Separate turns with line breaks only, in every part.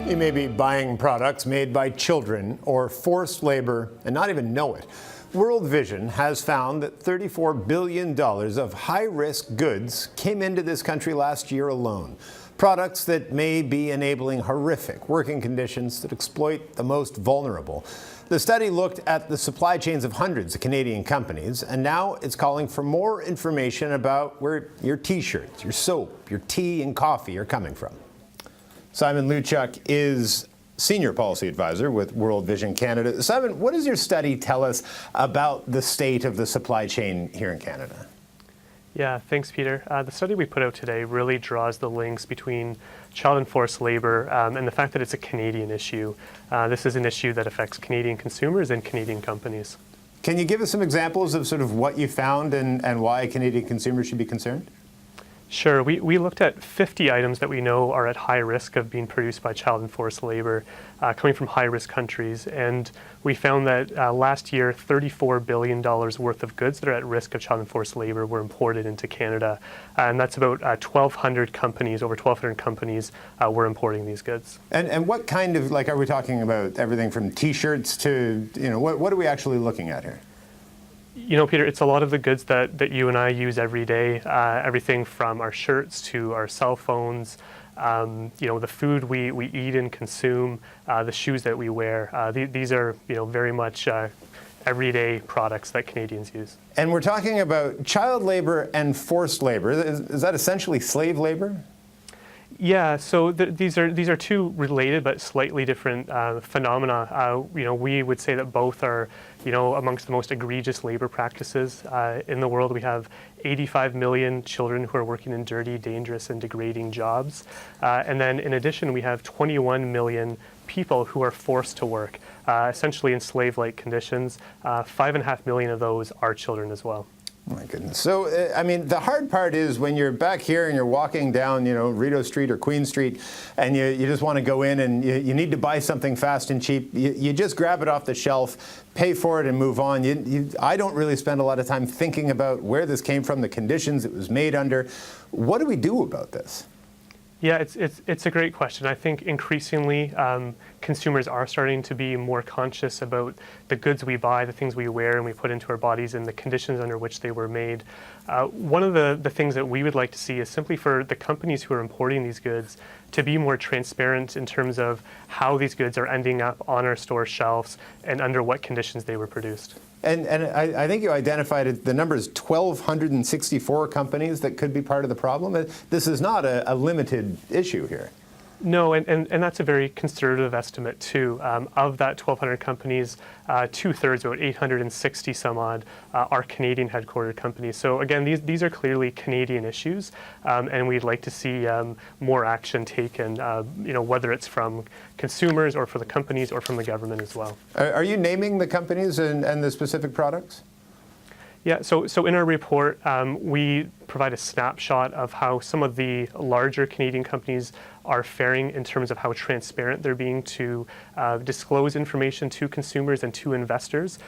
You may be buying products made by children or forced labor and not even know it. World Vision has found that $34 billion of high-risk goods came into this country last year alone. Products that may be enabling horrific working conditions that exploit the most vulnerable. The study looked at the supply chains of hundreds of Canadian companies, and now it's calling for more information about where your T-shirts, your soap, your tea and coffee are coming from. Simon Lewchuk is Senior Policy Advisor with World Vision Canada. Simon, what does your study tell us about the state of the supply chain here in Canada?
Yeah, thanks, Peter. The study we put out today really draws the links between child and forced labor and the fact that it's a Canadian issue. This is an issue that affects Canadian consumers and Canadian companies.
Can you give us some examples of sort of what you found and why Canadian consumers should be concerned?
Sure. We looked at 50 items that we know are at high risk of being produced by child and forced labor coming from high-risk countries. And we found that last year, $34 billion worth of goods that are at risk of child and forced labor were imported into Canada. And that's about 1,200 companies, over 1,200 companies were importing these goods.
And what kind of, like, are we talking about everything from T-shirts to, what are we actually looking at here?
You know, Peter, it's a lot of the goods that you and I use every day, everything from our shirts to our cell phones, the food we eat and consume, the shoes that we wear. These are, very much everyday products that Canadians use. And
we're talking about child labor and forced labor. Is that essentially slave labor?
Yeah, so these are two related but slightly different phenomena. We would say that both are, amongst the most egregious labor practices in the world. We have 85 million children who are working in dirty, dangerous, and degrading jobs. And then in addition, we have 21 million people who are forced to work, essentially in slave-like conditions. 5.5 million of those are children as well.
Oh my goodness. So, the hard part is when you're back here and you're walking down, Rideau Street or Queen Street, and you just want to go in and you need to buy something fast and cheap. You just grab it off the shelf, pay for it, and move on. I don't really spend a lot of time thinking about where this came from, the conditions it was made under. What do we do about this?
Yeah, it's a great question. I think increasingly consumers are starting to be more conscious about the goods we buy, the things we wear and we put into our bodies, and the conditions under which they were made. One of the things that we would like to see is simply for the companies who are importing these goods to be more transparent in terms of how these goods are ending up on our store shelves and under what conditions they were produced.
And I think you identified it, the number is 1,264 companies that could be part of the problem. This is not a limited issue here.
No, and that's a very conservative estimate too. Of that 1,200 companies, 2/3, about 860 some odd, are Canadian headquartered companies. So again, these are clearly Canadian issues, and we'd like to see more action taken, whether it's from consumers or for the companies or from the government as well.
Are you naming the companies and the specific products?
Yeah, so in our report, we provide a snapshot of how some of the larger Canadian companies are faring in terms of how transparent they're being to disclose information to consumers and to investors,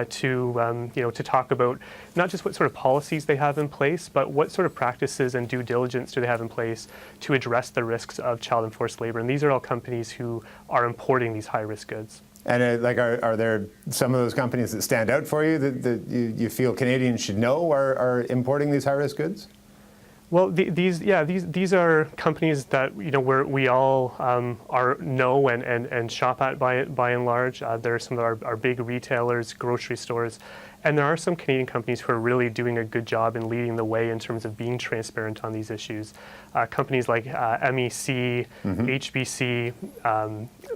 to talk about not just what sort of policies they have in place, but what sort of practices and due diligence do they have in place to address the risks of child and forced labor. And these are all companies who are importing these high-risk goods.
And are there some of those companies that stand out for you that you feel Canadians should know are importing these high-risk goods?
Well, these are companies that we all know and shop at by and large. There are some of our big retailers, grocery stores, and there are some Canadian companies who are really doing a good job in leading the way in terms of being transparent on these issues. Companies like MEC, HBC,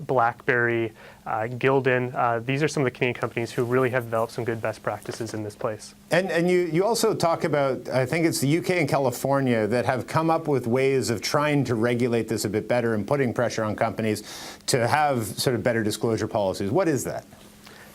BlackBerry, Gildan. These are some of the Canadian companies who really have developed some good best practices in this place.
And you also talk about, I think it's the UK and California that have come up with ways of trying to regulate this a bit better and putting pressure on companies to have sort of better disclosure policies. What is that?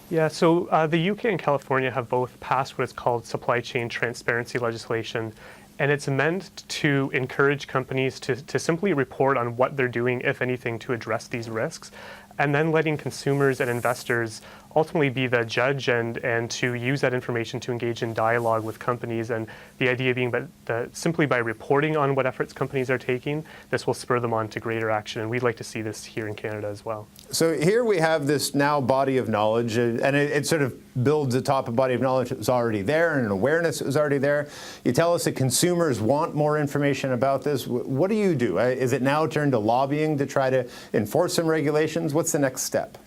Yeah, so the UK and California have both passed what is called supply chain transparency legislation, and it's meant to encourage companies to simply report on what they're doing, if anything, to address these risks, and then letting consumers and investors ultimately be the judge and to use that information to engage in dialogue with companies. And the idea being that simply by reporting on what efforts companies are taking, this will spur them on to greater action. And we'd like to see this here in Canada as well.
So here we have this now body of knowledge, and it sort of builds atop a body of knowledge that was already there and an awareness that was already there. You tell us that consumers want more information about this. What do you do? Is it now turned to lobbying to try to enforce some regulations? What's the next step?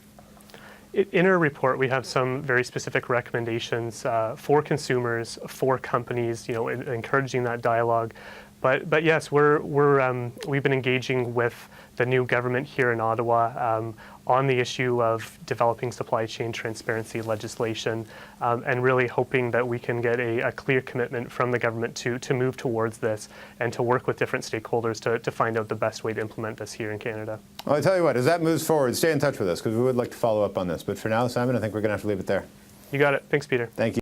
In our report, we have some very specific recommendations for consumers, for companies, encouraging that dialogue. But yes, we've been engaging with the new government here in Ottawa on the issue of developing supply chain transparency legislation, and really hoping that we can get a clear commitment from the government to move towards this and to work with different stakeholders to find out the best way to implement this here in Canada.
Well, I tell you what, as that moves forward, stay in touch with us because we would like to follow up on this. But for now, Simon, I think we're going to have to leave it there.
You got it. Thanks, Peter.
Thank you.